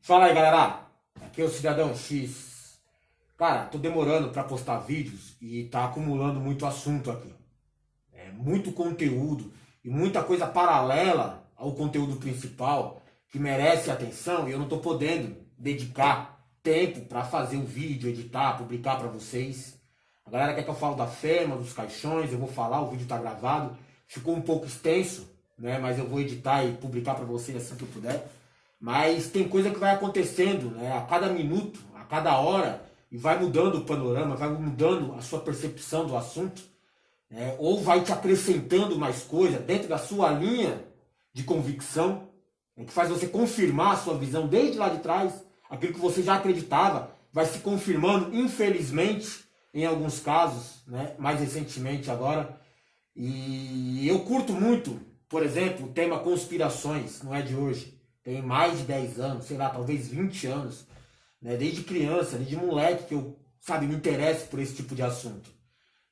Fala aí, galera. Aqui é o Cidadão X. Cara, tô demorando pra postar vídeos e tá acumulando muito assunto aqui. É muito conteúdo e muita coisa paralela ao conteúdo principal que merece atenção e eu não tô podendo dedicar tempo pra fazer o vídeo, editar, publicar pra vocês. A galera quer que eu fale da FEMA, dos caixões, eu vou falar, o vídeo tá gravado. Ficou um pouco extenso, né? Mas eu vou editar e publicar pra vocês assim que eu puder. Mas tem coisa que vai acontecendo, né? A cada minuto, a cada hora, e vai mudando o panorama, vai mudando a sua percepção do assunto, né? Ou vai te acrescentando mais coisa dentro da sua linha de convicção, né? Que faz você confirmar a sua visão desde lá de trás, aquilo que você já acreditava, vai se confirmando, infelizmente, em alguns casos, né? Mais recentemente agora. E eu curto muito, por exemplo, o tema conspirações, não é de hoje. Tem mais de 10 anos, sei lá, talvez 20 anos, né? Desde criança, desde moleque que eu, sabe, me interesso por esse tipo de assunto.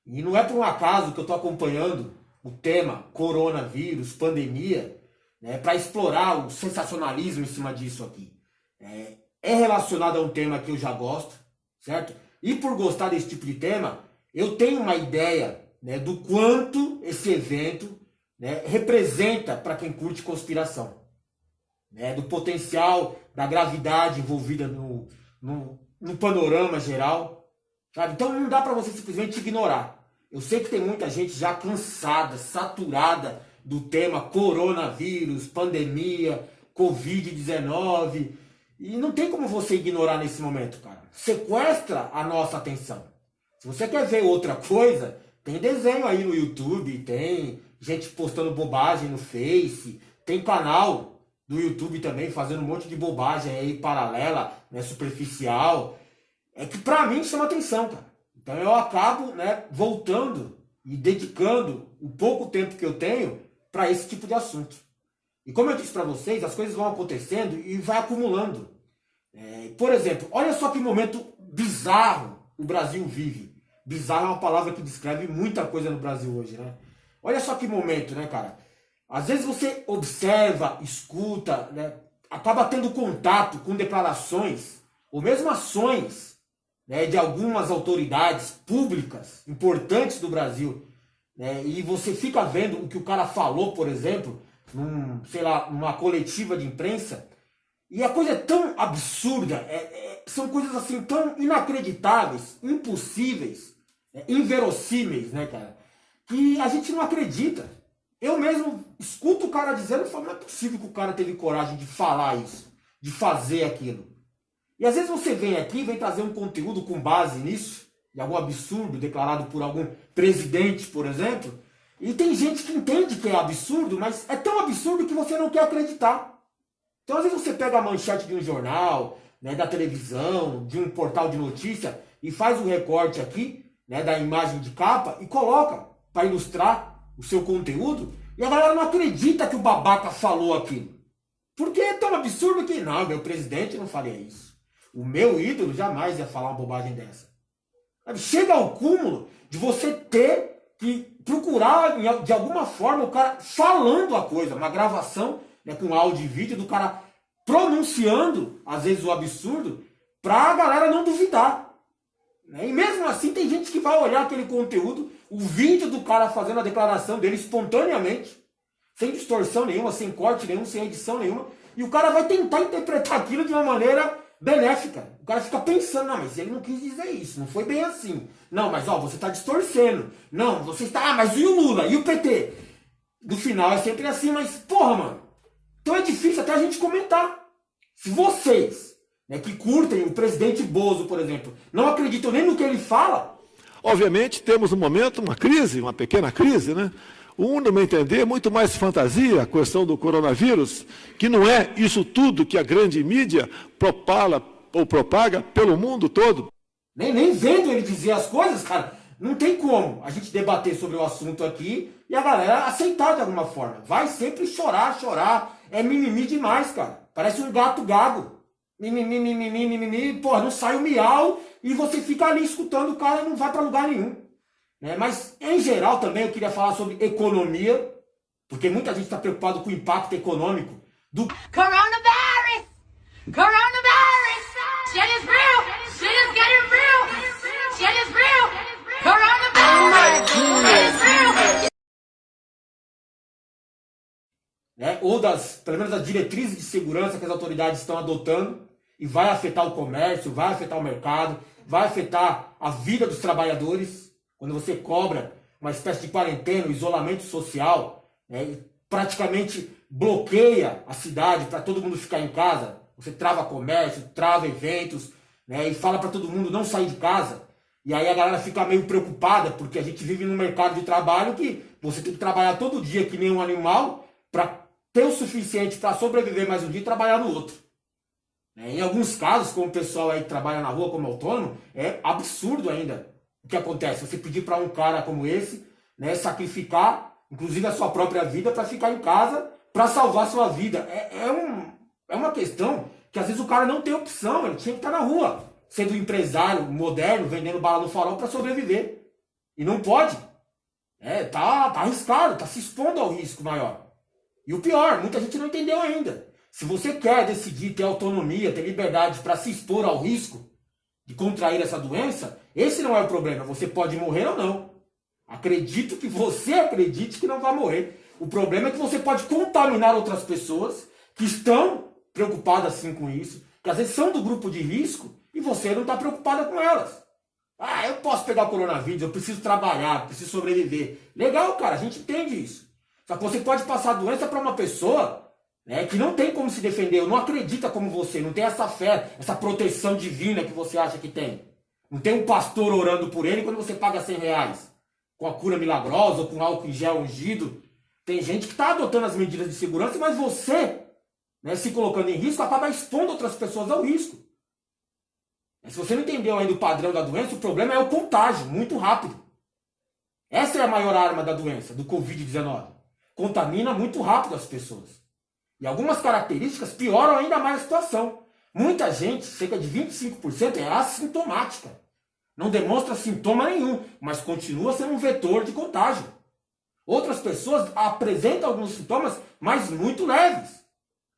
E não é por um acaso que eu estou acompanhando o tema coronavírus, pandemia, né, para explorar o sensacionalismo em cima disso aqui. É relacionado a um tema que eu já gosto, certo? E por gostar desse tipo de tema, eu tenho uma ideia, né, do quanto esse evento, né, representa para quem curte conspiração. Né, do potencial, da gravidade envolvida no panorama geral. Sabe? Então não dá para você simplesmente ignorar. Eu sei que tem muita gente já cansada, saturada do tema coronavírus, pandemia, Covid-19. E não tem como você ignorar nesse momento, cara. Sequestra a nossa atenção. Se você quer ver outra coisa, tem desenho aí no YouTube, tem gente postando bobagem no Face, tem canal do YouTube também fazendo um monte de bobagem aí paralela, né, superficial. É que pra mim chama atenção, cara. Então eu acabo, né, voltando e dedicando o pouco tempo que eu tenho para esse tipo de assunto. E como eu disse para vocês, as coisas vão acontecendo e vai acumulando. Por exemplo, olha só que momento bizarro o Brasil vive. Bizarro é uma palavra que descreve muita coisa no Brasil hoje, né? Olha só que momento, né, cara? Às vezes você observa, escuta, né, acaba tendo contato com declarações ou mesmo ações, né, de algumas autoridades públicas importantes do Brasil, né, e você fica vendo o que o cara falou, por exemplo, sei lá, numa coletiva de imprensa, e a coisa é tão absurda, são coisas assim tão inacreditáveis, impossíveis, inverossímeis, né, cara, que a gente não acredita. Eu mesmo escuto o cara dizendo e falo, não é possível que o cara teve coragem de falar isso, de fazer aquilo. E às vezes você vem aqui, vem trazer um conteúdo com base nisso, de algum absurdo declarado por algum presidente, por exemplo, e tem gente que entende que é absurdo, mas é tão absurdo que você não quer acreditar. Então às vezes você pega a manchete de um jornal, né, da televisão, de um portal de notícia, e faz um recorte aqui, né, da imagem de capa, e coloca para ilustrar o seu conteúdo, e a galera não acredita que o babaca falou aquilo. Porque é tão absurdo que, não, meu presidente não faria isso. O meu ídolo jamais ia falar uma bobagem dessa. Chega ao cúmulo de você ter que procurar, de alguma forma, o cara falando a coisa, uma gravação, né, com áudio e vídeo do cara pronunciando, às vezes, o absurdo, pra galera não duvidar. E mesmo assim tem gente que vai olhar aquele conteúdo, o vídeo do cara fazendo a declaração dele espontaneamente, sem distorção nenhuma, sem corte nenhum, sem edição nenhuma, e o cara vai tentar interpretar aquilo de uma maneira benéfica. O cara fica pensando, não, mas ele não quis dizer isso, não foi bem assim. Não, mas ó, você está distorcendo. Não, você está, mas e o Lula? E o PT? No final é sempre assim, mas porra, mano. Então é difícil até a gente comentar. Se vocês, né, que curtem o presidente Bozo, por exemplo, não acreditam nem no que ele fala. Obviamente, temos no momento uma crise, uma pequena crise, né? No meu entender, muito mais fantasia a questão do coronavírus, que não é isso tudo que a grande mídia propala ou propaga pelo mundo todo. Nem vendo ele dizer as coisas, cara, não tem como a gente debater sobre o assunto aqui e a galera aceitar de alguma forma. Vai sempre chorar. É mimimi demais, cara. Parece um gato gago. Mimimi, porra, não sai o miau e você fica ali escutando o cara e não vai pra lugar nenhum. Mas, em geral, também eu queria falar sobre economia, porque muita gente está preocupada com o impacto econômico do Coronavirus! Coronavirus! pelo menos as diretrizes de segurança que as autoridades estão adotando, e vai afetar o comércio, vai afetar o mercado, vai afetar a vida dos trabalhadores. Quando você cobra uma espécie de quarentena, isolamento social, né, e praticamente bloqueia a cidade para todo mundo ficar em casa, você trava comércio, trava eventos, né, e fala para todo mundo não sair de casa. E aí a galera fica meio preocupada, porque a gente vive num mercado de trabalho que você tem que trabalhar todo dia que nem um animal para ter o suficiente para sobreviver mais um dia e trabalhar no outro. Em alguns casos, como o pessoal aí que trabalha na rua como autônomo, é absurdo ainda o que acontece. Você pedir para um cara como esse, né, sacrificar, inclusive a sua própria vida, para ficar em casa, para salvar a sua vida. É uma questão que às vezes o cara não tem opção, ele tinha que estar na rua, sendo um empresário moderno, vendendo bala no farol para sobreviver. E não pode. Tá arriscado, tá se expondo ao risco maior. E o pior, muita gente não entendeu ainda. Se você quer decidir ter autonomia, ter liberdade para se expor ao risco de contrair essa doença, esse não é o problema. Você pode morrer ou não. Acredito que você acredite que não vai morrer. O problema é que você pode contaminar outras pessoas que estão preocupadas sim com isso, que às vezes são do grupo de risco e você não está preocupada com elas. Eu posso pegar o coronavírus, eu preciso trabalhar, preciso sobreviver. Legal, cara, a gente entende isso. Só que você pode passar a doença para uma pessoa, né, que não tem como se defender, não acredita como você, não tem essa fé, essa proteção divina que você acha que tem. Não tem um pastor orando por ele quando você paga R$100 com a cura milagrosa ou com álcool em gel ungido. Tem gente que está adotando as medidas de segurança, mas você, né, se colocando em risco, acaba expondo outras pessoas ao risco. Se você não entendeu ainda o padrão da doença, o problema é o contágio, muito rápido. Essa é a maior arma da doença, do Covid-19. Contamina muito rápido as pessoas. E algumas características pioram ainda mais a situação. Muita gente, cerca de 25%, é assintomática. Não demonstra sintoma nenhum, mas continua sendo um vetor de contágio. Outras pessoas apresentam alguns sintomas, mas muito leves.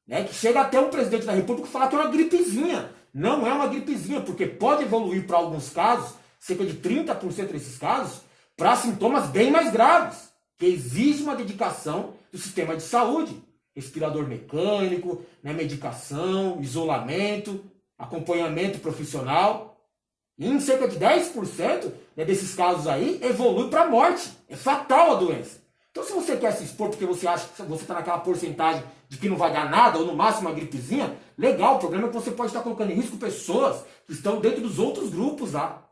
Né? Que chega até um presidente da República falar que é uma gripezinha. Não é uma gripezinha, porque pode evoluir para alguns casos, cerca de 30% desses casos, para sintomas bem mais graves, que exige uma dedicação do sistema de saúde. Respirador mecânico, né, medicação, isolamento, acompanhamento profissional. E em cerca de 10%, né, desses casos aí, evolui para a morte. É fatal a doença. Então se você quer se expor porque você acha que você está naquela porcentagem de que não vai dar nada, ou no máximo uma gripezinha, legal, o problema é que você pode estar colocando em risco pessoas que estão dentro dos outros grupos lá.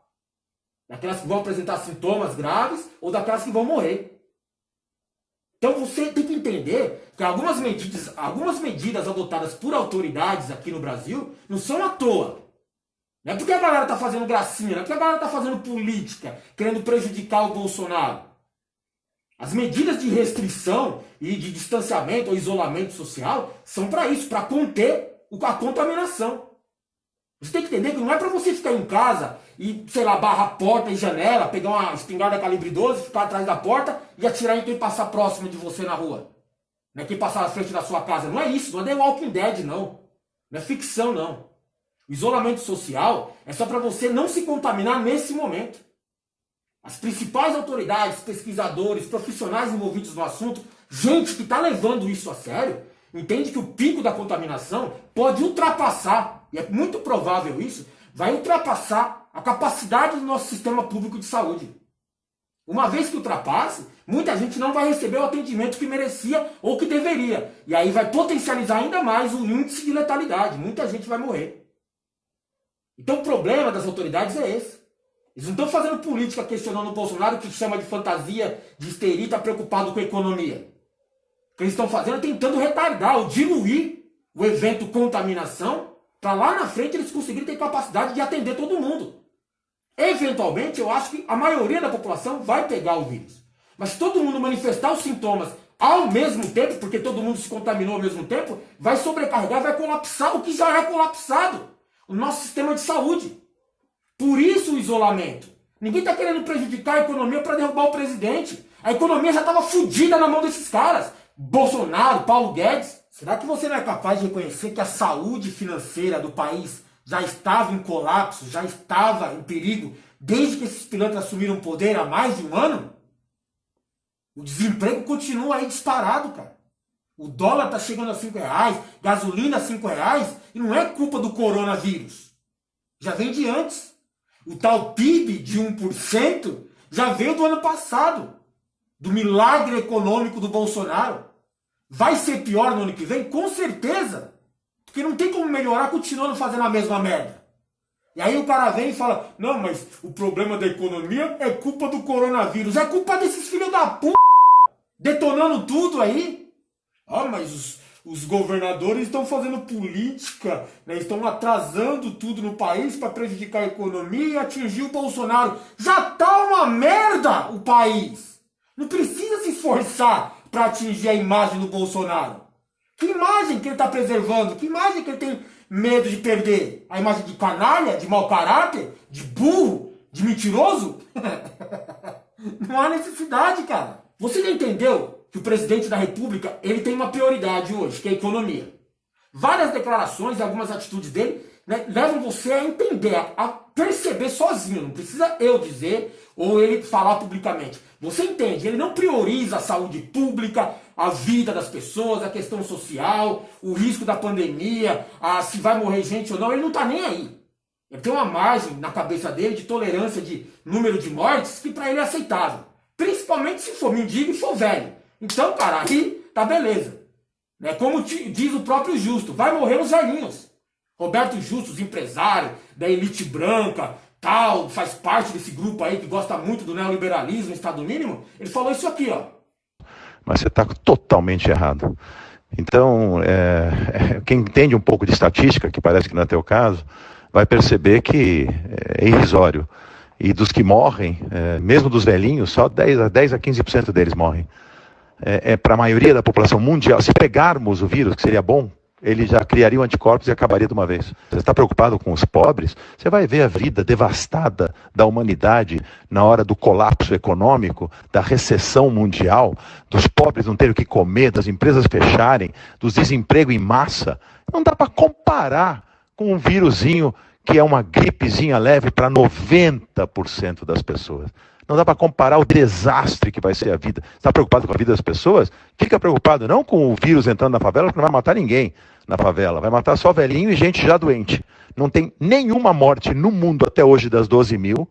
Daquelas que vão apresentar sintomas graves ou daquelas que vão morrer. Então você tem que entender que algumas medidas adotadas por autoridades aqui no Brasil não são à toa. Não é porque a galera está fazendo gracinha, não é porque a galera está fazendo política, querendo prejudicar o Bolsonaro. As medidas de restrição e de distanciamento ou isolamento social são para isso, para conter a contaminação. Você tem que entender que não é para você ficar em casa e, sei lá, barrar porta e janela, pegar uma espingarda calibre 12, ficar atrás da porta e atirar em quem passar próximo de você na rua. Não é quem passar na frente da sua casa. Não é isso, não é The Walking Dead, não. Não é ficção, não. O isolamento social é só para você não se contaminar nesse momento. As principais autoridades, pesquisadores, profissionais envolvidos no assunto, gente que está levando isso a sério, entende que o pico da contaminação pode ultrapassar, e é muito provável isso, vai ultrapassar a capacidade do nosso sistema público de saúde. Uma vez que ultrapasse, muita gente não vai receber o atendimento que merecia ou que deveria. E aí vai potencializar ainda mais o índice de letalidade. Muita gente vai morrer. Então o problema das autoridades é esse. Eles não estão fazendo política questionando o Bolsonaro, que chama de fantasia, de histeria, está preocupado com a economia. O que eles estão fazendo é tentando retardar ou diluir o evento contaminação para lá na frente eles conseguirem ter capacidade de atender todo mundo. Eventualmente, eu acho que a maioria da população vai pegar o vírus. Mas se todo mundo manifestar os sintomas ao mesmo tempo, porque todo mundo se contaminou ao mesmo tempo, vai sobrecarregar, vai colapsar o que já é colapsado. O nosso sistema de saúde. Por isso o isolamento. Ninguém está querendo prejudicar a economia para derrubar o presidente. A economia já estava fodida na mão desses caras. Bolsonaro, Paulo Guedes. Será que você não é capaz de reconhecer que a saúde financeira do país já estava em colapso, já estava em perigo, desde que esses pilantras assumiram o poder há mais de um ano? O desemprego continua aí disparado, cara. O dólar tá chegando a R$ 5, gasolina R$ 5, e não é culpa do coronavírus. Já vem de antes. O tal PIB de 1% já veio do ano passado, do milagre econômico do Bolsonaro. Vai ser pior no ano que vem? Com certeza. Porque não tem como melhorar continuando fazendo a mesma merda. E aí o cara vem e fala, não, mas o problema da economia é culpa do coronavírus. É culpa desses filhos da p... detonando tudo aí. Ah, mas os governadores estão fazendo política, né? Estão atrasando tudo no país para prejudicar a economia e atingir o Bolsonaro. Já tá uma merda o país. Não precisa se esforçar para atingir a imagem do Bolsonaro. Que imagem que ele está preservando? Que imagem que ele tem medo de perder? A imagem de canalha, de mau caráter, de burro, de mentiroso? Não há necessidade, cara. Você já entendeu que o presidente da República ele tem uma prioridade hoje, que é a economia? Várias declarações e algumas atitudes dele, né, levam você a entender, a perceber sozinho. Não precisa eu dizer ou ele falar publicamente. Você entende, ele não prioriza a saúde pública, a vida das pessoas, a questão social, o risco da pandemia, se vai morrer gente ou não, ele não está nem aí. Ele tem uma margem na cabeça dele de tolerância de número de mortes que para ele é aceitável. Principalmente se for mendigo e for velho. Então, cara, aí tá beleza. Né? Como diz o próprio Justo, vai morrer os velhinhos. Roberto Justo, os empresários da elite branca, tal, faz parte desse grupo aí que gosta muito do neoliberalismo, Estado mínimo, ele falou isso aqui, ó. Mas você está totalmente errado. Então, quem entende um pouco de estatística, que parece que não é teu caso, vai perceber que é irrisório. E dos que morrem, mesmo dos velhinhos, só 10 a 15% deles morrem. Para a maioria da população mundial, se pegarmos o vírus, que seria bom, ele já criaria anticorpos e acabaria de uma vez. Você está preocupado com os pobres? Você vai ver a vida devastada da humanidade na hora do colapso econômico, da recessão mundial, dos pobres não terem o que comer, das empresas fecharem, dos desemprego em massa. Não dá para comparar com um vírusinho que é uma gripezinha leve para 90% das pessoas. Não dá para comparar o desastre que vai ser a vida. Você está preocupado com a vida das pessoas? Fica preocupado não com o vírus entrando na favela, porque não vai matar ninguém na favela. Vai matar só velhinho e gente já doente. Não tem nenhuma morte no mundo até hoje das 12 mil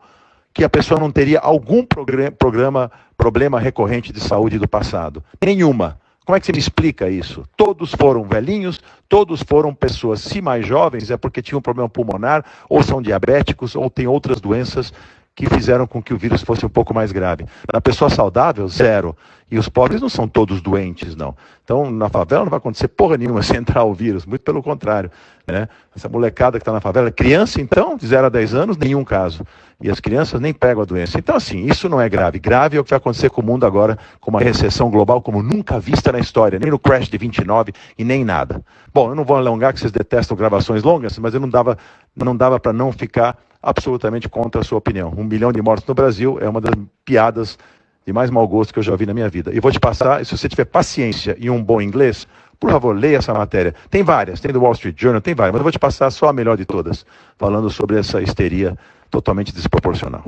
que a pessoa não teria algum problema recorrente de saúde do passado. Nenhuma. Como é que você me explica isso? Todos foram velhinhos, todos foram pessoas, se mais jovens, é porque tinham um problema pulmonar, ou são diabéticos, ou têm outras doenças que fizeram com que o vírus fosse um pouco mais grave. Na pessoa saudável, zero. E os pobres não são todos doentes, não. Então, na favela não vai acontecer porra nenhuma se entrar o vírus, muito pelo contrário. Né? Essa molecada que está na favela, criança então, de 0 a 10 anos, nenhum caso. E as crianças nem pegam a doença. Então, assim, isso não é grave. Grave é o que vai acontecer com o mundo agora, com uma recessão global como nunca vista na história, nem no crash de 29 e nem nada. Bom, eu não vou alongar, que vocês detestam gravações longas, mas eu não dava para não ficar absolutamente contra a sua opinião. 1 milhão de mortos no Brasil é uma das piadas de mais mau gosto que eu já vi na minha vida. E vou te passar, se você tiver paciência e um bom inglês, por favor, leia essa matéria. Tem várias, tem do Wall Street Journal, tem várias, mas eu vou te passar só a melhor de todas, falando sobre essa histeria totalmente desproporcional.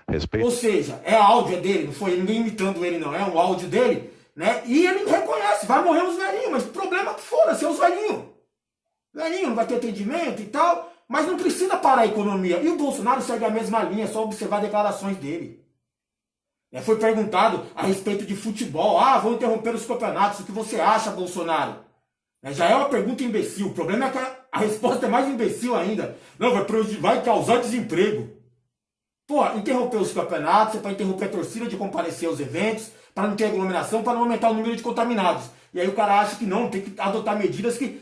Respeito. Ou seja, é a áudio dele, não foi ninguém imitando ele não, é um áudio dele, né? E ele reconhece, vai morrer os velhinhos, mas o problema é que foda-se, é os velhinhos. Velhinho não vai ter atendimento e tal, mas não precisa parar a economia. E o Bolsonaro segue a mesma linha, é só observar declarações dele. Foi perguntado a respeito de futebol. Vão interromper os campeonatos. O que você acha, Bolsonaro? Já é uma pergunta imbecil. O problema é que a resposta é mais imbecil ainda. Não, vai causar desemprego. Pô, interromper os campeonatos é para interromper a torcida de comparecer aos eventos, para não ter aglomeração, para não aumentar o número de contaminados. E aí o cara acha que não, tem que adotar medidas que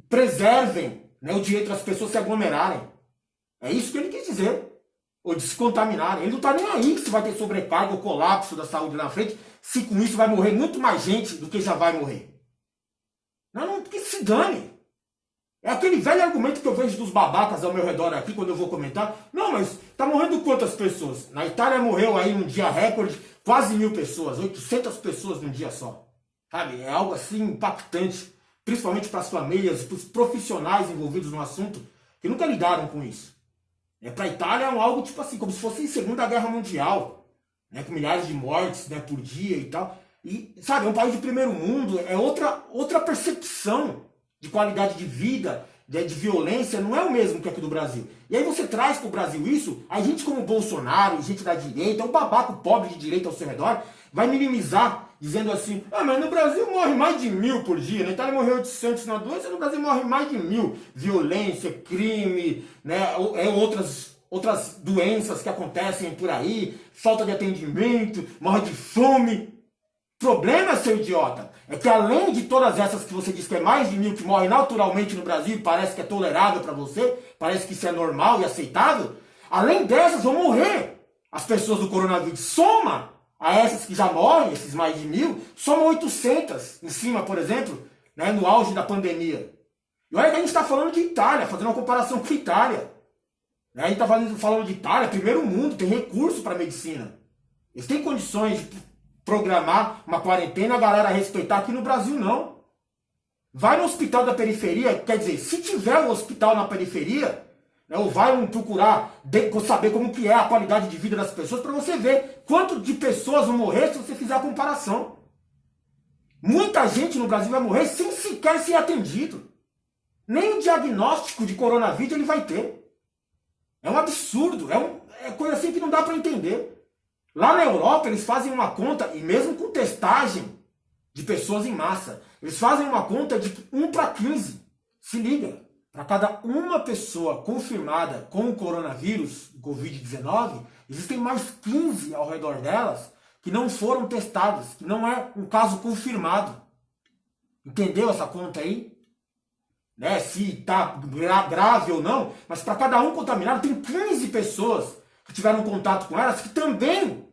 preservem, né, o direito das pessoas se aglomerarem. É isso que ele quis dizer. Ou de se contaminarem. Ele não está nem aí se vai ter sobrecarga ou colapso da saúde na frente, se com isso vai morrer muito mais gente do que já vai morrer. Não, que se dane. É aquele velho argumento que eu vejo dos babacas ao meu redor aqui, quando eu vou comentar. Não, mas tá morrendo quantas pessoas? Na Itália morreu aí num dia recorde, quase 1.000 pessoas, 800 pessoas num dia só. Sabe, é algo assim impactante, principalmente para as famílias, para os profissionais envolvidos no assunto, que nunca lidaram com isso. Para a Itália é algo tipo assim, como se fosse em Segunda Guerra Mundial, né, com milhares de mortes, né, por dia e tal. E, sabe, é um país de primeiro mundo, é outra percepção de qualidade de vida, de violência, não é o mesmo que aqui do Brasil. E aí você traz para o Brasil isso, a gente como Bolsonaro, gente da direita, um babaco pobre de direita ao seu redor, vai minimizar, dizendo assim, mas no Brasil morre mais de 1.000 por dia, na Itália morreu 800 na doença, no Brasil morre mais de 1.000. Violência, crime, né, outras doenças que acontecem por aí, falta de atendimento, morre de fome. O problema, seu idiota, é que além de todas essas que você diz que é mais de 1.000 que morrem naturalmente no Brasil, parece que é tolerável para você, parece que isso é normal e aceitável, além dessas vão morrer as pessoas do coronavírus. Soma a essas que já morrem, esses mais de 1.000, soma 800 em cima, por exemplo, né, no auge da pandemia. E olha que a gente está falando de Itália, fazendo uma comparação com a Itália. A gente está falando de Itália, primeiro mundo, tem recurso para medicina. Eles têm condições de programar uma quarentena, a galera respeitar. Aqui no Brasil não. Vai no hospital da periferia, quer dizer, se tiver um hospital na periferia, né, ou vai procurar saber como que é a qualidade de vida das pessoas, para você ver quanto de pessoas vão morrer se você fizer a comparação. Muita gente no Brasil vai morrer sem sequer ser atendido. Nem o diagnóstico de coronavírus ele vai ter. É um absurdo, é coisa assim que não dá para entender. Lá na Europa, eles fazem uma conta, e mesmo com testagem de pessoas em massa, eles fazem uma conta de 1 para 15. Se liga, para cada uma pessoa confirmada com o coronavírus, o Covid-19, existem mais 15 ao redor delas que não foram testadas, que não é um caso confirmado. Entendeu essa conta aí? Né? Se está grave ou não, mas para cada um contaminado, tem 15 pessoas que tiveram contato com elas, que também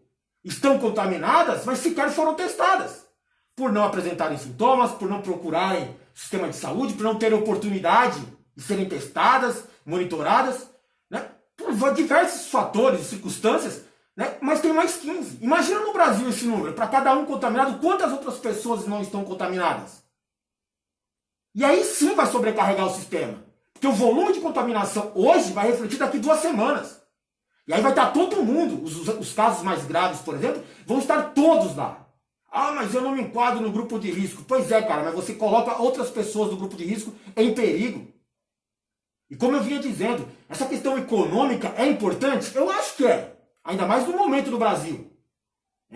estão contaminadas, mas sequer foram testadas. Por não apresentarem sintomas, por não procurarem sistema de saúde, por não terem oportunidade de serem testadas, monitoradas, né? Por diversos fatores e circunstâncias, né? Mas tem mais 15. Imagina no Brasil esse número, para cada um contaminado, quantas outras pessoas não estão contaminadas? E aí sim vai sobrecarregar o sistema. Porque o volume de contaminação hoje vai refletir daqui 2 semanas. E aí vai estar todo mundo, os casos mais graves, por exemplo, vão estar todos lá. Mas eu não me enquadro no grupo de risco. Pois é, cara, mas você coloca outras pessoas do grupo de risco em perigo. E como eu vinha dizendo, essa questão econômica é importante? Eu acho que é. Ainda mais no momento do Brasil.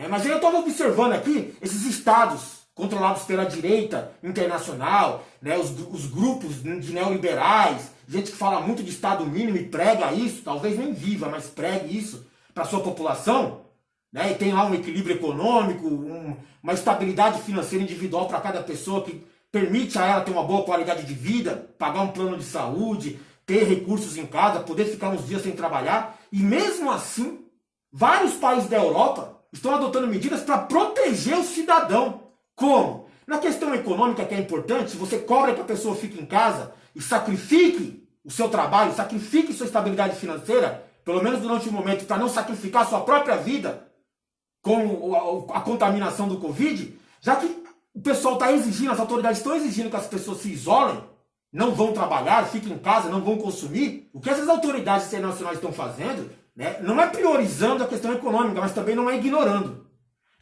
Mas eu estava observando aqui esses estados controlados pela direita internacional, né, os grupos de neoliberais, gente que fala muito de Estado mínimo e prega isso, talvez nem viva, mas pregue isso para a sua população, né, e tem lá um equilíbrio econômico, uma estabilidade financeira individual para cada pessoa que permite a ela ter uma boa qualidade de vida, pagar um plano de saúde, ter recursos em casa, poder ficar uns dias sem trabalhar, e mesmo assim, vários países da Europa estão adotando medidas para proteger o cidadão. Como? Na questão econômica, que é importante, se você cobra que a pessoa fique em casa e sacrifique o seu trabalho, sacrifique sua estabilidade financeira, pelo menos durante o momento, para não sacrificar a sua própria vida com a contaminação do Covid, já que o pessoal está exigindo, as autoridades estão exigindo que as pessoas se isolem, não vão trabalhar, fiquem em casa, não vão consumir, o que essas autoridades internacionais estão fazendo, né, não é priorizando a questão econômica, mas também não é ignorando.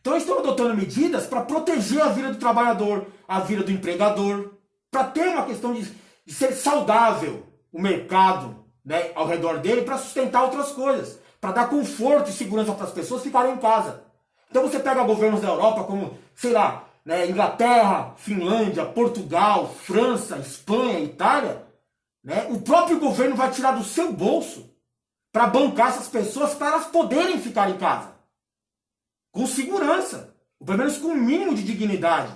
Então eles estão adotando medidas para proteger a vida do trabalhador, a vida do empregador, para ter uma questão de ser saudável o mercado, né, ao redor dele, para sustentar outras coisas, para dar conforto e segurança para as pessoas ficarem em casa. Então você pega governos da Europa como, sei lá, né, Inglaterra, Finlândia, Portugal, França, Espanha, Itália, né, o próprio governo vai tirar do seu bolso para bancar essas pessoas para elas poderem ficar em casa. Com segurança, ou pelo menos com um mínimo de dignidade,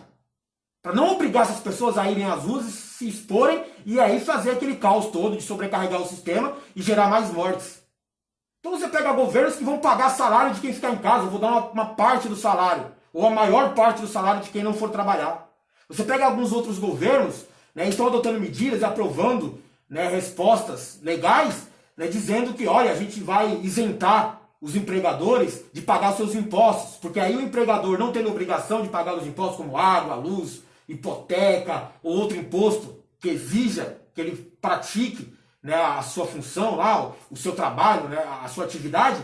para não obrigar essas pessoas a irem às ruas e se exporem e aí fazer aquele caos todo de sobrecarregar o sistema e gerar mais mortes. Então você pega governos que vão pagar salário de quem ficar em casa, vou dar uma parte do salário, ou a maior parte do salário de quem não for trabalhar. Você pega alguns outros governos, né, estão adotando medidas, aprovando, né, respostas legais, né, dizendo que, olha, a gente vai isentar os empregadores de pagar seus impostos, porque aí o empregador não tendo obrigação de pagar os impostos como água, luz, hipoteca ou outro imposto que exija que ele pratique, né, a sua função lá, o seu trabalho, né, a sua atividade.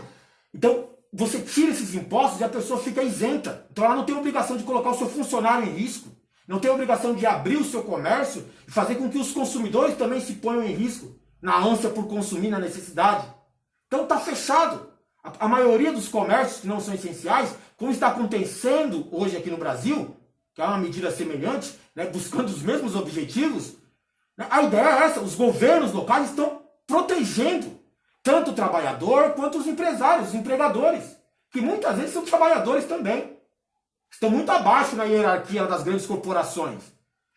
Então, você tira esses impostos e a pessoa fica isenta. Então ela não tem obrigação de colocar o seu funcionário em risco, não tem obrigação de abrir o seu comércio e fazer com que os consumidores também se ponham em risco, na ânsia por consumir, na necessidade. Então está fechado. A maioria dos comércios que não são essenciais, como está acontecendo hoje aqui no Brasil, que é uma medida semelhante, né, buscando os mesmos objetivos, né, a ideia é essa, os governos locais estão protegendo tanto o trabalhador quanto os empresários, os empregadores, que muitas vezes são trabalhadores também. Estão muito abaixo na hierarquia das grandes corporações.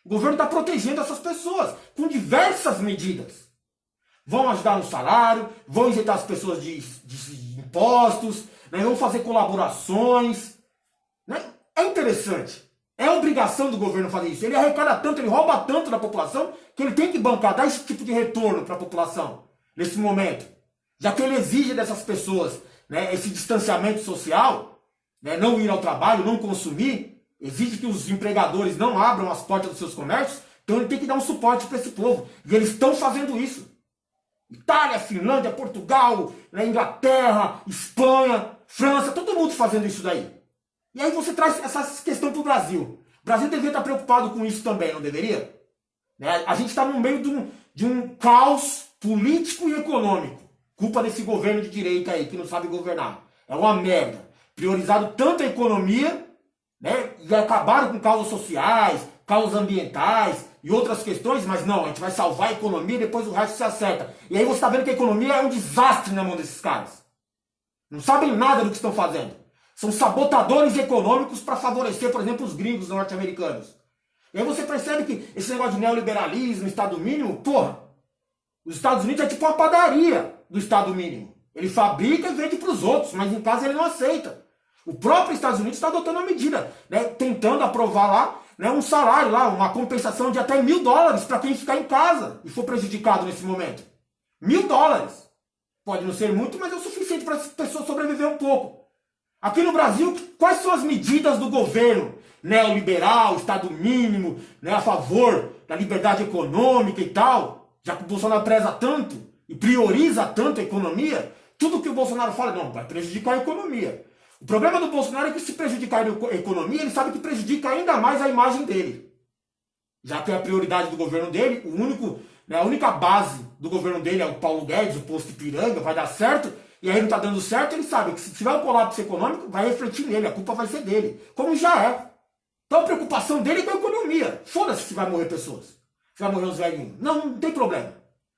O governo está protegendo essas pessoas com diversas medidas. Vão ajudar no salário, vão isentar as pessoas de impostos, né, vão fazer colaborações. Né? É interessante. É obrigação do governo fazer isso. Ele arrecada tanto, ele rouba tanto da população, que ele tem que bancar, dar esse tipo de retorno para a população, nesse momento. Já que ele exige dessas pessoas, né, esse distanciamento social, né, não ir ao trabalho, não consumir, exige que os empregadores não abram as portas dos seus comércios, então ele tem que dar um suporte para esse povo. E eles estão fazendo isso. Itália, Finlândia, Portugal, né, Inglaterra, Espanha, França, todo mundo fazendo isso daí. E aí você traz essa questão para o Brasil. O Brasil deveria estar preocupado com isso também, não deveria? Né? A gente está no meio de um caos político e econômico. Culpa desse governo de direita aí, que não sabe governar. É uma merda. Priorizado tanto a economia, né, e acabaram com causas sociais, causas ambientais e outras questões, mas não, a gente vai salvar a economia e depois o resto se acerta. E aí você está vendo que a economia é um desastre na mão desses caras. Não sabem nada do que estão fazendo. São sabotadores econômicos para favorecer, por exemplo, os gringos norte-americanos. E aí você percebe que esse negócio de neoliberalismo, Estado mínimo, porra, os Estados Unidos é tipo uma padaria do Estado mínimo. Ele fabrica e vende para os outros, mas em casa ele não aceita. O próprio Estados Unidos está adotando uma medida, né, tentando aprovar lá, né, um salário lá, uma compensação de até $1.000 para quem ficar em casa e for prejudicado nesse momento. $1.000. Pode não ser muito, mas é o suficiente para as pessoas sobreviver um pouco. Aqui no Brasil, quais são as medidas do governo neoliberal, Estado mínimo, né, a favor da liberdade econômica e tal, já que o Bolsonaro preza tanto e prioriza tanto a economia? Tudo que o Bolsonaro fala, não, vai prejudicar a economia. O problema do Bolsonaro é que se prejudicar a economia, ele sabe que prejudica ainda mais a imagem dele. Já que é a prioridade do governo dele, a única base do governo dele é o Paulo Guedes, o posto Ipiranga, vai dar certo, e aí não está dando certo, ele sabe que se tiver um colapso econômico, vai refletir nele, a culpa vai ser dele, como já é. Então a preocupação dele é com a economia. Foda-se se vai morrer pessoas, se vai morrer os velhinhos. Não tem problema.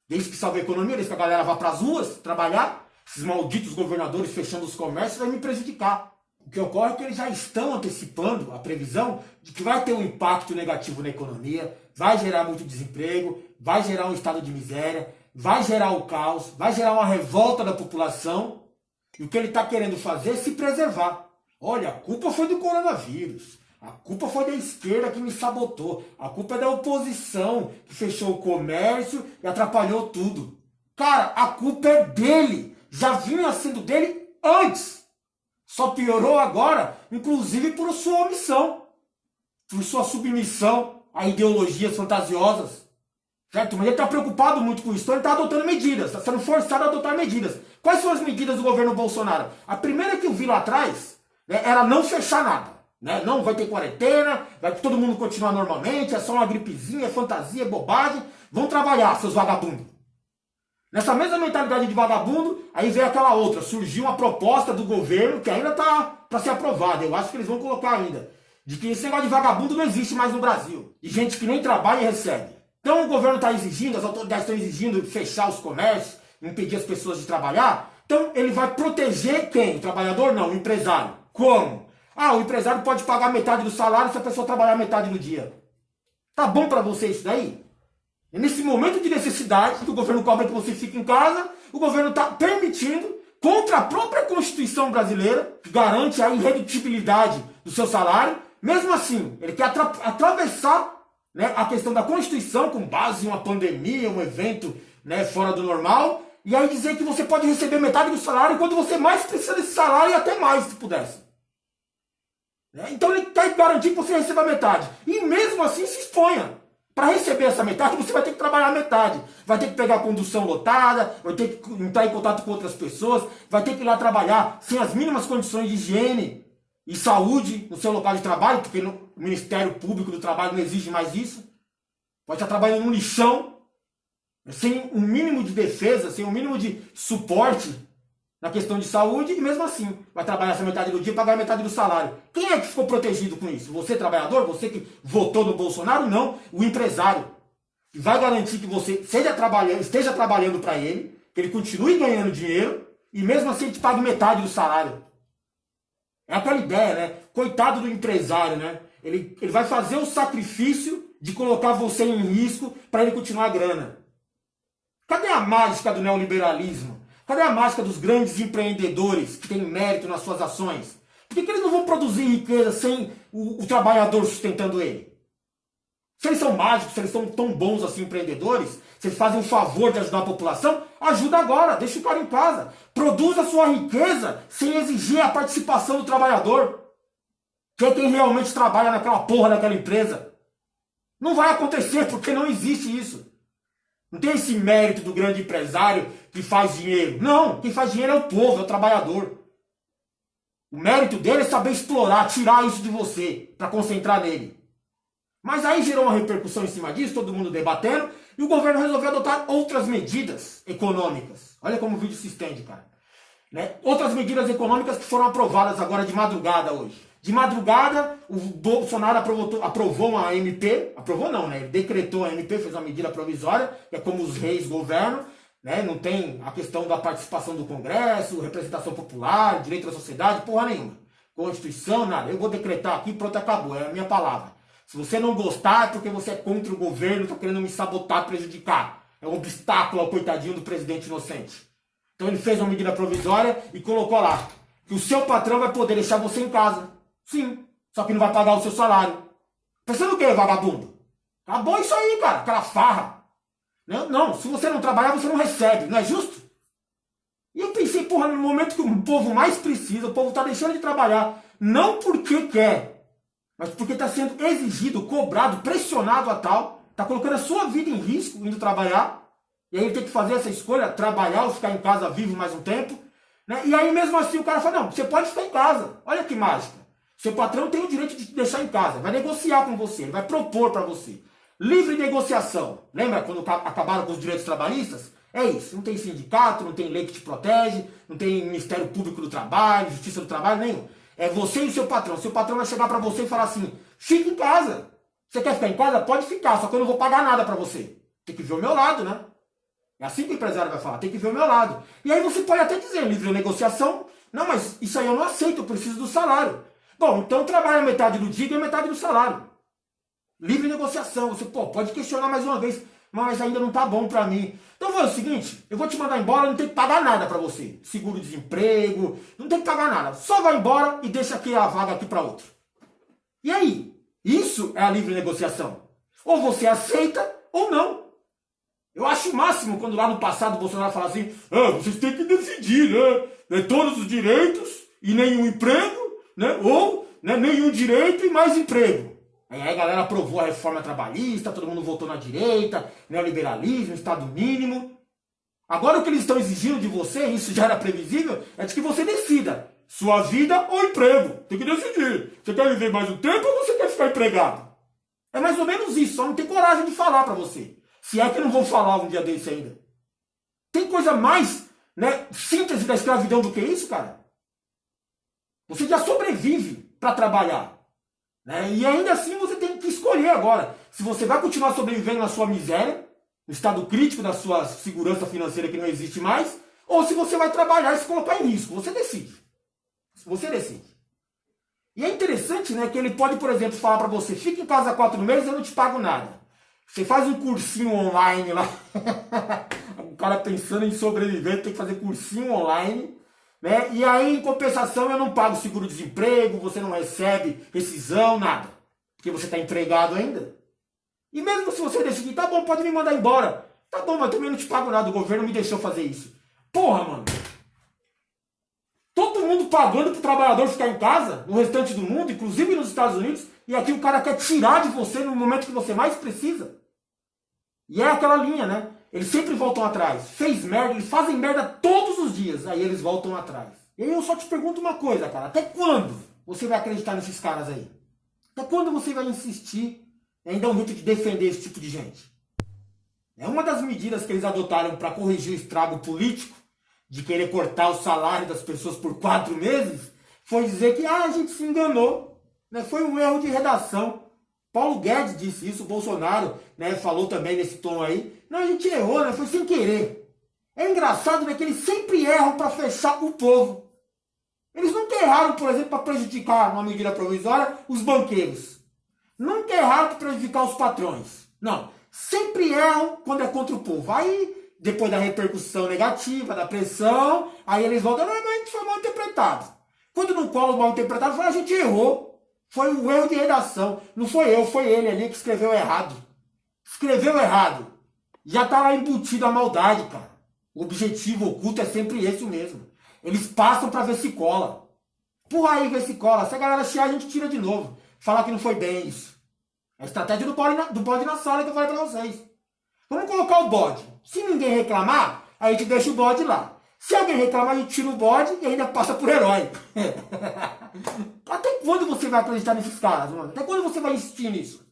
Desde que salve a economia, desde que a galera vá para as ruas trabalhar, esses malditos governadores fechando os comércios vai me prejudicar. O que ocorre é que eles já estão antecipando a previsão de que vai ter um impacto negativo na economia, vai gerar muito desemprego, vai gerar um estado de miséria, vai gerar o caos, vai gerar uma revolta da população. E o que ele está querendo fazer é se preservar. Olha, a culpa foi do coronavírus. A culpa foi da esquerda que me sabotou. A culpa é da oposição que fechou o comércio e atrapalhou tudo. Cara, a culpa é dele. Já vinha sendo dele antes. Só piorou agora, inclusive por sua omissão, por sua submissão a ideologias fantasiosas. Certo? Mas ele está preocupado muito com isso, então ele está adotando medidas, está sendo forçado a adotar medidas. Quais são as medidas do governo Bolsonaro? A primeira que eu vi lá atrás, né, era não fechar nada. Né? Não vai ter quarentena, vai todo mundo continuar normalmente, é só uma gripezinha, é fantasia, é bobagem. Vão trabalhar, seus vagabundos. Nessa mesma mentalidade de vagabundo, aí veio aquela outra. Surgiu uma proposta do governo que ainda está para ser aprovada. Eu acho que eles vão colocar ainda. De que esse negócio de vagabundo não existe mais no Brasil. De gente que nem trabalha e recebe. Então o governo está exigindo, as autoridades estão exigindo fechar os comércios, impedir as pessoas de trabalhar. Então ele vai proteger quem? O trabalhador? Não, o empresário. Como? Ah, o empresário pode pagar metade do salário se a pessoa trabalhar metade do dia. Tá bom para você isso daí? E nesse momento de necessidade, que o governo cobra que você fique em casa, o governo está permitindo, contra a própria Constituição brasileira, que garante a irredutibilidade do seu salário, mesmo assim, ele quer atravessar, né, a questão da Constituição com base em uma pandemia, um evento, né, fora do normal, e aí dizer que você pode receber metade do salário quando você mais precisa desse salário e até mais, se pudesse. Então ele quer garantir que você receba metade. E mesmo assim se exponha. Para receber essa metade, você vai ter que trabalhar a metade. Vai ter que pegar a condução lotada, vai ter que entrar em contato com outras pessoas, vai ter que ir lá trabalhar sem as mínimas condições de higiene e saúde no seu local de trabalho, porque o Ministério Público do Trabalho não exige mais isso. Pode estar trabalhando num lixão, sem um mínimo de defesa, sem um mínimo de suporte na questão de saúde, e mesmo assim vai trabalhar essa metade do dia e pagar a metade do salário. Quem é que ficou protegido com isso? Você, trabalhador? Você que votou no Bolsonaro? Não, o empresário. Que vai garantir que você esteja trabalhando para ele, que ele continue ganhando dinheiro, e mesmo assim ele te pague metade do salário. É aquela ideia, né? Coitado do empresário, né? Ele vai fazer o sacrifício de colocar você em risco para ele continuar a grana. Cadê a mágica do neoliberalismo? Cadê a mágica dos grandes empreendedores que têm mérito nas suas ações? Por que eles não vão produzir riqueza sem o trabalhador sustentando ele? Se eles são mágicos, se eles são tão bons assim empreendedores, se eles fazem o favor de ajudar a população, ajuda agora, deixa o cara em casa. Produza a sua riqueza sem exigir a participação do trabalhador. Que é quem realmente trabalha naquela porra daquela empresa. Não vai acontecer porque não existe isso. Não tem esse mérito do grande empresário que faz dinheiro. Não, quem faz dinheiro é o povo, é o trabalhador. O mérito dele é saber explorar, tirar isso de você, para concentrar nele. Mas aí gerou uma repercussão em cima disso, todo mundo debatendo, e o governo resolveu adotar outras medidas econômicas. Olha como o vídeo se estende, cara. Né? Outras medidas econômicas que foram aprovadas agora de madrugada hoje. De madrugada, o Bolsonaro aprovou uma MP, aprovou não, né? Ele decretou a MP, fez uma medida provisória, que é como os reis governam, né? Não tem a questão da participação do Congresso, representação popular, direito da sociedade, porra nenhuma. Constituição, nada. Eu vou decretar aqui, pronto, acabou, é a minha palavra. Se você não gostar, é porque você é contra o governo, está querendo me sabotar, prejudicar. É um obstáculo ao coitadinho do presidente inocente. Então ele fez uma medida provisória e colocou lá que o seu patrão vai poder deixar você em casa. Sim, só que não vai pagar o seu salário. Pensando o quê, vagabundo? Acabou isso aí, cara, aquela farra. Não, se você não trabalhar, você não recebe, não é justo? E eu pensei, porra, no momento que o povo mais precisa, o povo tá deixando de trabalhar, não porque quer, mas porque está sendo exigido, cobrado, pressionado a tal, está colocando a sua vida em risco indo trabalhar, e aí ele tem que fazer essa escolha, trabalhar ou ficar em casa vivo mais um tempo, né? E aí mesmo assim o cara fala, não, você pode ficar em casa, olha que mágica. Seu patrão tem o direito de te deixar em casa, vai negociar com você, ele vai propor para você. Livre negociação. Lembra quando acabaram com os direitos trabalhistas? É isso, não tem sindicato, não tem lei que te protege, não tem Ministério Público do Trabalho, Justiça do Trabalho, nenhum. É você e o seu patrão. Seu patrão vai chegar para você e falar assim, fica em casa. Você quer ficar em casa? Pode ficar, só que eu não vou pagar nada para você. Tem que ver o meu lado, né? É assim que o empresário vai falar, tem que ver o meu lado. E aí você pode até dizer, livre negociação, não, mas isso aí eu não aceito, eu preciso do salário. Bom, então trabalha metade do dia e metade do salário. Livre negociação, você pode questionar mais uma vez, mas ainda não tá bom para mim. Então foi o seguinte, eu vou te mandar embora, não tem que pagar nada para você. Seguro-desemprego, não tem que pagar nada. Só vai embora e deixa aqui a vaga aqui para outro. E aí? Isso é a livre negociação. Ou você aceita ou não. Eu acho o máximo quando lá no passado o Bolsonaro fala assim, vocês têm que decidir, né? Todos os direitos e nenhum emprego, né? Ou nenhum direito e mais emprego. Aí a galera aprovou a reforma trabalhista, todo mundo votou na direita, neoliberalismo, Estado mínimo. Agora o que eles estão exigindo de você, isso já era previsível, é de que você decida. Sua vida ou emprego. Tem que decidir. Você quer viver mais um tempo ou você quer ficar empregado? É mais ou menos isso, só não tem coragem de falar pra você. Se é que não vou falar um dia desse ainda. Tem coisa mais, síntese da escravidão do que isso, cara? Você já sobrevive pra trabalhar. E ainda assim você tem que escolher agora. Se você vai continuar sobrevivendo na sua miséria, no estado crítico da sua segurança financeira que não existe mais, ou se você vai trabalhar e se colocar em risco. Você decide. Você decide. E é interessante, que ele pode, por exemplo, falar para você, fica em casa 4 meses, eu não te pago nada. Você faz um cursinho online lá. O cara pensando em sobreviver, tem que fazer cursinho online. E aí, em compensação, eu não pago seguro-desemprego, você não recebe rescisão, nada. Porque você está empregado ainda. E mesmo se você decidir, tá bom, pode me mandar embora. Tá bom, mas também não te pago nada, o governo me deixou fazer isso. Porra, mano. Todo mundo pagando pro trabalhador ficar em casa, no restante do mundo, inclusive nos Estados Unidos, e aqui o cara quer tirar de você no momento que você mais precisa. E é aquela linha, né? Eles sempre voltam atrás. Fez merda, eles fazem merda todos os dias, aí eles voltam atrás. E aí eu só te pergunto uma coisa, cara. Até quando você vai acreditar nesses caras aí? Até quando você vai insistir em dar um jeito de defender esse tipo de gente? É uma das medidas que eles adotaram para corrigir o estrago político de querer cortar o salário das pessoas por 4 meses, foi dizer que a gente se enganou, né? Foi um erro de redação. Paulo Guedes disse isso, o Bolsonaro, né, falou também nesse tom aí. Não, a gente errou, né? Foi sem querer. É engraçado, né, que eles sempre erram para fechar o povo. Eles nunca erraram, por exemplo, para prejudicar, uma medida provisória, os banqueiros. Nunca erraram para prejudicar os patrões. Não. Sempre erram quando é contra o povo. Aí, depois da repercussão negativa, da pressão, aí eles voltam, mas a gente foi mal interpretado. Quando não cola mal interpretado, fala, a gente errou. Foi um erro de redação. Não foi eu, foi ele ali que escreveu errado. Escreveu errado. Já tá lá embutido a maldade, cara. O objetivo oculto é sempre esse mesmo. Eles passam pra ver se cola. Porra aí, ver se cola. Se a galera chiar, a gente tira de novo. Falar que não foi bem isso. A estratégia do bode na sala que eu falei pra vocês. Vamos colocar o bode. Se ninguém reclamar, a gente deixa o bode lá. Se alguém reclamar, a gente tira o bode e ainda passa por herói. Até quando você vai acreditar nesses caras, mano? Até quando você vai insistir nisso?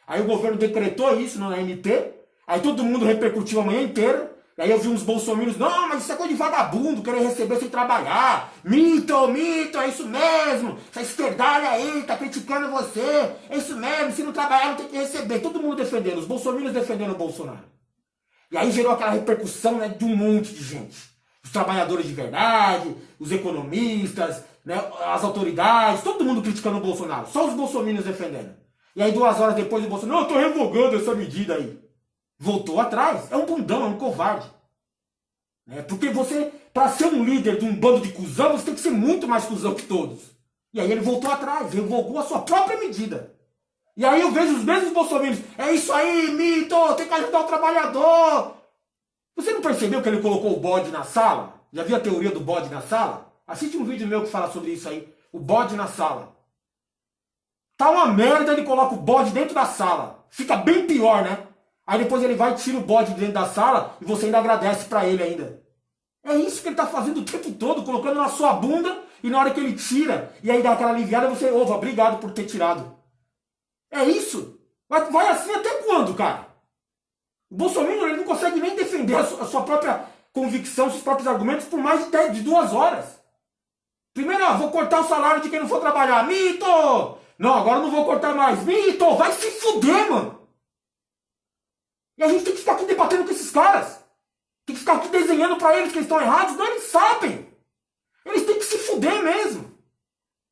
Aí o governo decretou isso na MP. Aí todo mundo repercutiu a manhã inteira. E aí eu vi uns bolsominions, não, mas isso é coisa de vagabundo, querer receber sem trabalhar. Mito, mito, é isso mesmo. Essa esquerdalha aí tá criticando você. É isso mesmo, se não trabalhar não tem que receber. Todo mundo defendendo, os bolsominions defendendo o Bolsonaro. E aí gerou aquela repercussão, né, de um monte de gente. Os trabalhadores de verdade, os economistas, né, as autoridades, todo mundo criticando o Bolsonaro. Só os bolsominions defendendo. E aí 2 horas depois o Bolsonaro, não, eu tô revogando essa medida aí. Voltou atrás. É um bundão, é um covarde. Porque você, para ser um líder de um bando de cuzão, você tem que ser muito mais cuzão que todos. E aí ele voltou atrás, revogou a sua própria medida. E aí eu vejo os mesmos bolsominions, é isso aí, mito, tem que ajudar o trabalhador. Você não percebeu que ele colocou o bode na sala? Já viu a teoria do bode na sala? Assiste um vídeo meu que fala sobre isso aí. O bode na sala. Tá uma merda, ele coloca o bode dentro da sala. Fica bem pior, né? Aí depois ele vai e tira o bode dentro da sala e você ainda agradece pra ele ainda. É isso que ele tá fazendo o tempo todo, colocando na sua bunda e na hora que ele tira, e aí dá aquela aliviada, você, obrigado por ter tirado. É isso. Vai assim até quando, cara? O Bolsonaro ele não consegue nem defender a sua própria convicção, seus próprios argumentos por mais de 2 horas. Primeiro, vou cortar o salário de quem não for trabalhar. Mito! Não, agora não vou cortar mais. Mito! Vai se fuder, mano! E a gente tem que ficar aqui debatendo com esses caras. Tem que ficar aqui desenhando pra eles que eles estão errados. Não, eles sabem. Eles têm que se fuder mesmo.